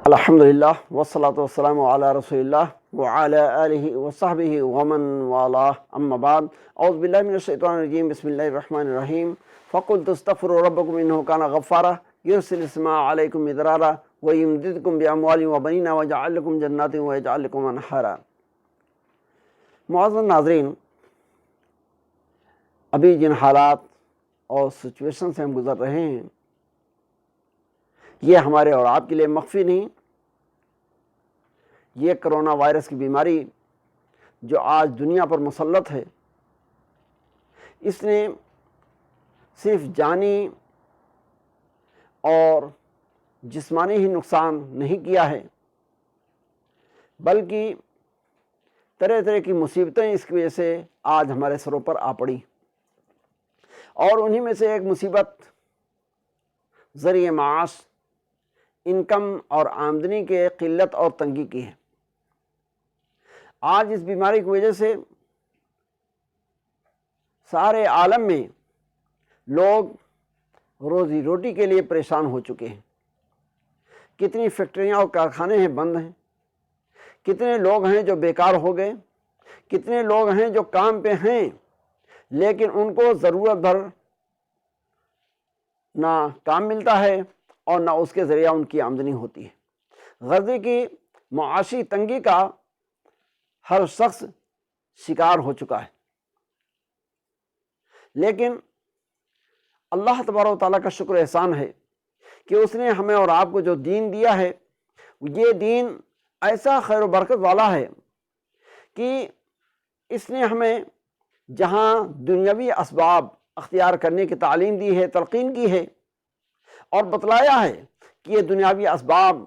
الحمدللہ والصلاة والسلام علی رسول اللہ وعلی آلہ وصحبہ ومن والہ اما بعد اعوذ باللہ من الشیطان الرجیم بسم اللہ الرحمن الرحیم فقلت استغفروا ربکم انہ کان غفارا یرسل السماء علیکم مدرارا ویمددکم باموال وبنین ویجعل لکم جنات ویجعل لکم انہارا۔ معزز ناظرین، ابھی جن حالات اور سچویشن سے ہم گزر رہے ہیں یہ ہمارے اور آپ کے لیے مخفی نہیں۔ یہ کرونا وائرس کی بیماری جو آج دنیا پر مسلط ہے، اس نے صرف جانی اور جسمانی ہی نقصان نہیں کیا ہے، بلکہ طرح طرح کی مصیبتیں اس کی وجہ سے آج ہمارے سروں پر آ پڑی، اور انہی میں سے ایک مصیبت ذریعہ معاش، انکم اور آمدنی کے قلت اور تنگی کی ہے۔ آج اس بیماری کی وجہ سے سارے عالم میں لوگ روزی روٹی کے لیے پریشان ہو چکے ہیں۔ کتنی فیکٹریاں اور کارخانے ہیں بند ہیں، کتنے لوگ ہیں جو بیکار ہو گئے، کتنے لوگ ہیں جو کام پہ ہیں لیکن ان کو ضرورت بھر نہ کام ملتا ہے اور نہ اس کے ذریعہ ان کی آمدنی ہوتی ہے۔ غرضے کی معاشی تنگی کا ہر شخص شکار ہو چکا ہے، لیکن اللہ تبارک و تعالیٰ کا شکر احسان ہے کہ اس نے ہمیں اور آپ کو جو دین دیا ہے، یہ دین ایسا خیر و برکت والا ہے کہ اس نے ہمیں جہاں دنیاوی اسباب اختیار کرنے کی تعلیم دی ہے، تلقین کی ہے اور بتلایا ہے کہ یہ دنیاوی اسباب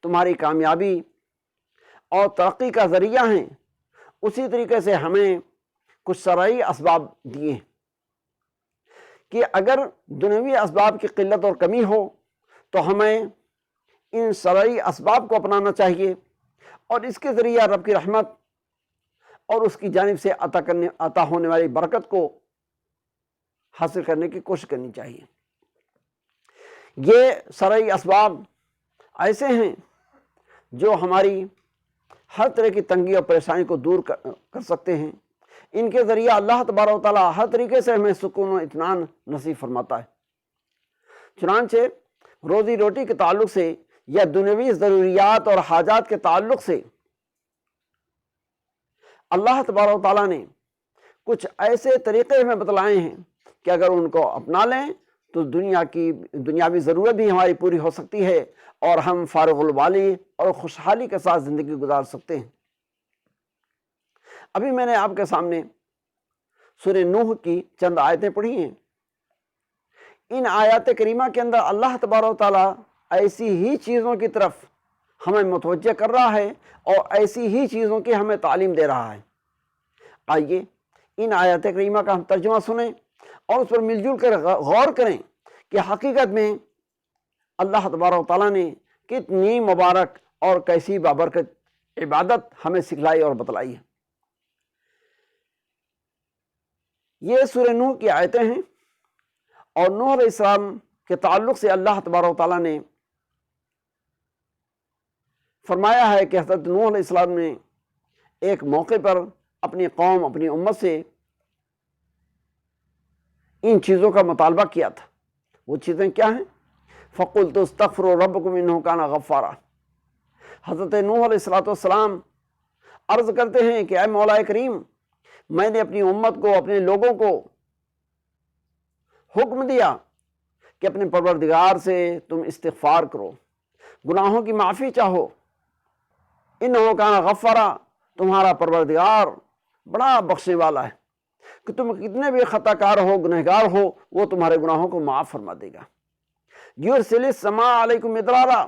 تمہاری کامیابی اور ترقی کا ذریعہ ہیں، اسی طریقے سے ہمیں کچھ شرعی اسباب دیے ہیں کہ اگر دنیاوی اسباب کی قلت اور کمی ہو تو ہمیں ان شرعی اسباب کو اپنانا چاہیے اور اس کے ذریعہ رب کی رحمت اور اس کی جانب سے عطا ہونے والی برکت کو حاصل کرنے کی کوشش کرنی چاہیے۔ یہ شرعی اسباب ایسے ہیں جو ہماری ہر طرح کی تنگی اور پریشانی کو دور کر سکتے ہیں۔ ان کے ذریعہ اللہ تبارک و تعالیٰ ہر طریقے سے ہمیں سکون و اطمینان نصیب فرماتا ہے۔ چنانچہ روزی روٹی کے تعلق سے یا دنیوی ضروریات اور حاجات کے تعلق سے اللہ تبارک و تعالیٰ نے کچھ ایسے طریقے ہمیں بتلائے ہیں کہ اگر ان کو اپنا لیں تو دنیاوی ضرورت بھی ہماری پوری ہو سکتی ہے اور ہم فارغ البالی اور خوشحالی کے ساتھ زندگی گزار سکتے ہیں۔ ابھی میں نے آپ کے سامنے سورہ نوح کی چند آیتیں پڑھی ہیں۔ ان آیات کریمہ کے اندر اللہ تبارک و تعالیٰ ایسی ہی چیزوں کی طرف ہمیں متوجہ کر رہا ہے اور ایسی ہی چیزوں کی ہمیں تعلیم دے رہا ہے۔ آئیے ان آیات کریمہ کا ہم ترجمہ سنیں اور اس پر مل جل کر غور کریں کہ حقیقت میں اللہ تبارک و تعالیٰ نے کتنی مبارک اور کیسی بابرکت عبادت ہمیں سکھلائی اور بتلائی ہے۔ یہ سورہ نوح کی آیتیں ہیں اور نوح علیہ السلام کے تعلق سے اللہ تبارک و تعالیٰ نے فرمایا ہے کہ حضرت نوح علیہ السلام نے ایک موقع پر اپنی قوم، اپنی امت سے ان چیزوں کا مطالبہ کیا تھا۔ وہ چیزیں کیا ہیں؟ فَقُلْتُ اسْتَغْفِرُوا رَبَّكُمْ إِنَّهُ كَانَ غَفَّارًا۔ حضرت نوح علیہ السلام عرض کرتے ہیں کہ اے مولا کریم، میں نے اپنی امت کو، اپنے لوگوں کو حکم دیا کہ اپنے پروردگار سے تم استغفار کرو، گناہوں کی معافی چاہو۔ انہ کان غفارا، تمہارا پروردگار بڑا بخشنے والا ہے کہ تم کتنے بھی خطا کار ہو، گنہگار ہو، وہ تمہارے گناہوں کو معاف فرما دے گا۔ یرسل السماء علیکم مدرارا،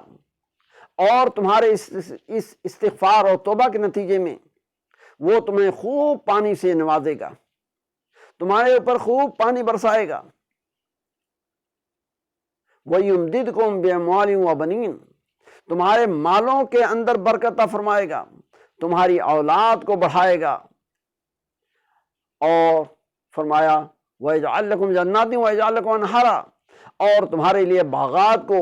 اور تمہارے اس استغفار اور توبہ کے نتیجے میں وہ تمہیں خوب پانی سے نوازے گا، تمہارے اوپر خوب پانی برسائے گا۔ وَيُمْدِدْكُمْ بِأَمْوَالٍ وَبَنِينَ، تمہارے مالوں کے اندر برکت عطا فرمائے گا، تمہاری اولاد کو بڑھائے گا، اور فرمایا وَيَجْعَلْ لَكُمْ جَنَّاتٍ وَيَجْعَلْ لَكُمْ أَنْهَارًا، اور تمہارے لیے باغات کو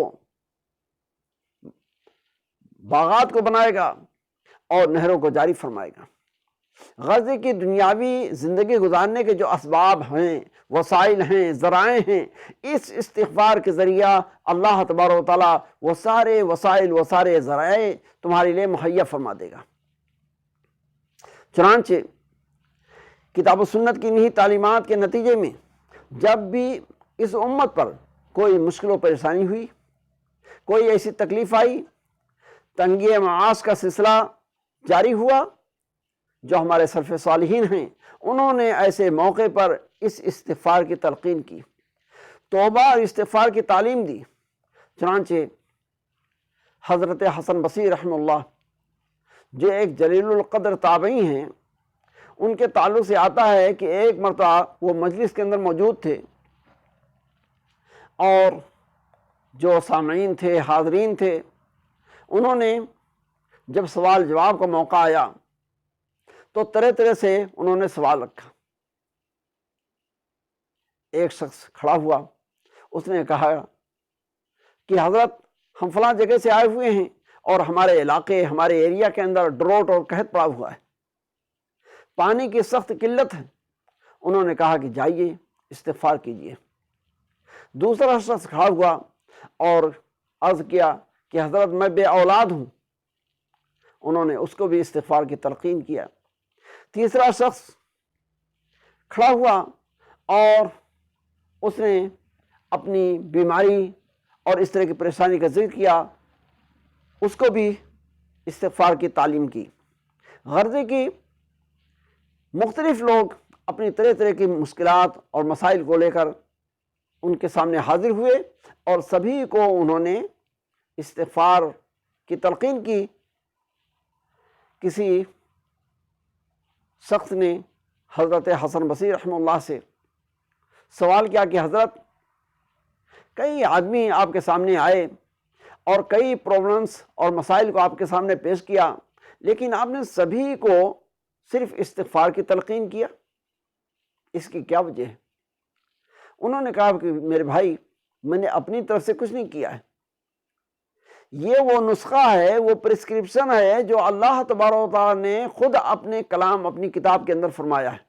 باغات کو بنائے گا اور نہروں کو جاری فرمائے گا۔ غرض کی دنیاوی زندگی گزارنے کے جو اسباب ہیں، وسائل ہیں، ذرائع ہیں، اس استغفار کے ذریعہ اللہ تبارک و تعالیٰ وہ سارے وسائل، وہ سارے ذرائع تمہارے لیے مہیا فرما دے گا۔ چنانچہ کتاب و سنت کی انہی تعلیمات کے نتیجے میں جب بھی اس امت پر کوئی مشکل و پریشانی ہوئی، کوئی ایسی تکلیف آئی، تنگی معاش کا سلسلہ جاری ہوا، جو ہمارے سلف صالحین ہیں انہوں نے ایسے موقع پر اس استغفار کی تلقین کی، توبہ اور استغفار کی تعلیم دی۔ چنانچہ حضرت حسن بصری رحمہ اللہ، جو ایک جلیل القدر تابعی ہیں، ان کے تعلق سے آتا ہے کہ ایک مرتبہ وہ مجلس کے اندر موجود تھے اور جو سامعین تھے، حاضرین تھے، انہوں نے جب سوال جواب کا موقع آیا تو طرح طرح سے انہوں نے سوال رکھا۔ ایک شخص کھڑا ہوا، اس نے کہا کہ حضرت ہم فلاں جگہ سے آئے ہوئے ہیں اور ہمارے علاقے، ہمارے ایریا کے اندر ڈروٹ اور قحط پڑا ہوا ہے، پانی کی سخت قلت ہے۔ انہوں نے کہا کہ جائیے استغفار کیجیے۔ دوسرا شخص کھڑا ہوا اور عرض کیا کہ حضرت میں بے اولاد ہوں، انہوں نے اس کو بھی استغفار کی تلقین کیا۔ تیسرا شخص کھڑا ہوا اور اس نے اپنی بیماری اور اس طرح کی پریشانی کا ذکر کیا، اس کو بھی استغفار کی تعلیم کی۔ غرض کی مختلف لوگ اپنی طرح طرح کی مشکلات اور مسائل کو لے کر ان کے سامنے حاضر ہوئے اور سبھی کو انہوں نے استغفار کی تلقین کی۔ کسی شخص نے حضرت حسن بصری رحمہ اللہ سے سوال کیا کہ حضرت کئی آدمی آپ کے سامنے آئے اور کئی پرابلمس اور مسائل کو آپ کے سامنے پیش کیا، لیکن آپ نے سبھی کو صرف استغفار کی تلقین کیا، اس کی کیا وجہ ہے؟ انہوں نے کہا کہ میرے بھائی، میں نے اپنی طرف سے کچھ نہیں کیا ہے، یہ وہ نسخہ ہے، وہ پرسکرپشن ہے جو اللہ تبارک و تعالیٰ نے خود اپنے کلام، اپنی کتاب کے اندر فرمایا ہے۔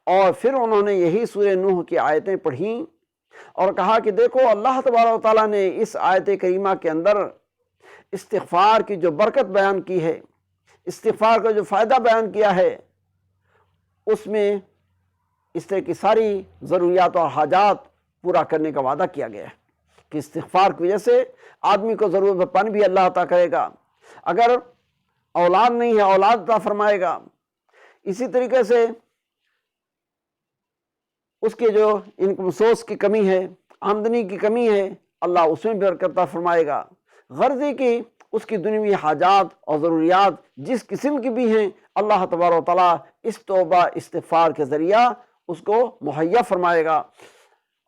اور پھر انہوں نے یہی سورہ نوح کی آیتیں پڑھیں اور کہا کہ دیکھو اللہ تبارک و تعالیٰ نے اس آیت کریمہ کے اندر استغفار کی جو برکت بیان کی ہے، استغفار کا جو فائدہ بیان کیا ہے، اس میں اس طرح کی ساری ضروریات اور حاجات پورا کرنے کا وعدہ کیا گیا ہے کہ استغفار کی وجہ سے آدمی کو ضرورت پانی بھی اللہ عطا کرے گا، اگر اولاد نہیں ہے اولاد عطا فرمائے گا، اسی طریقے سے اس کے جو انکم سورس کی کمی ہے، آمدنی کی کمی ہے، اللہ اس میں بھی برکت عطا فرمائے گا۔ غرض ہے کہ اس کی دنیوی حاجات اور ضروریات جس قسم کی بھی ہیں، اللہ تبارک و تعالیٰ اس توبہ استغفار کے ذریعہ اس کو مہیا فرمائے گا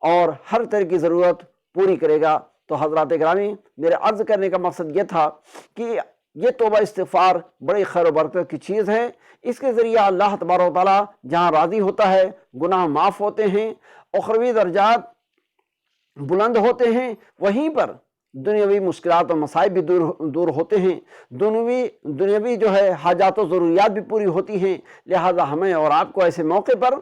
اور ہر طرح کی ضرورت پوری کرے گا۔ تو حضرات گرامی، میرے عرض کرنے کا مقصد یہ تھا کہ یہ توبہ استغفار بڑی خیر و برکت کی چیز ہے۔ اس کے ذریعہ اللہ تبارک و تعالیٰ جہاں راضی ہوتا ہے، گناہ معاف ہوتے ہیں، اخروی درجات بلند ہوتے ہیں، وہیں پر دنیاوی مشکلات و مصائب بھی دور ہوتے ہیں، دنیاوی جو ہے حاجات و ضروریات بھی پوری ہوتی ہیں۔ لہذا ہمیں اور آپ کو ایسے موقع پر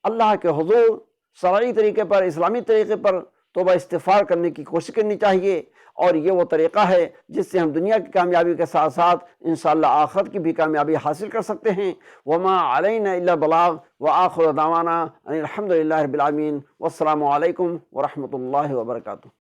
اللہ کے حضور شرعی طریقے پر، اسلامی طریقے پر توبہ استغفار کرنے کی کوشش کرنی چاہیے، اور یہ وہ طریقہ ہے جس سے ہم دنیا کی کامیابی کے ساتھ ساتھ انشاءاللہ آخرت کی بھی کامیابی حاصل کر سکتے ہیں۔ وما علینا الا البلاغ وآخر دعوانا ان الحمد للہ رب العالمین، والسلام علیکم ورحمۃ اللہ وبرکاتہ۔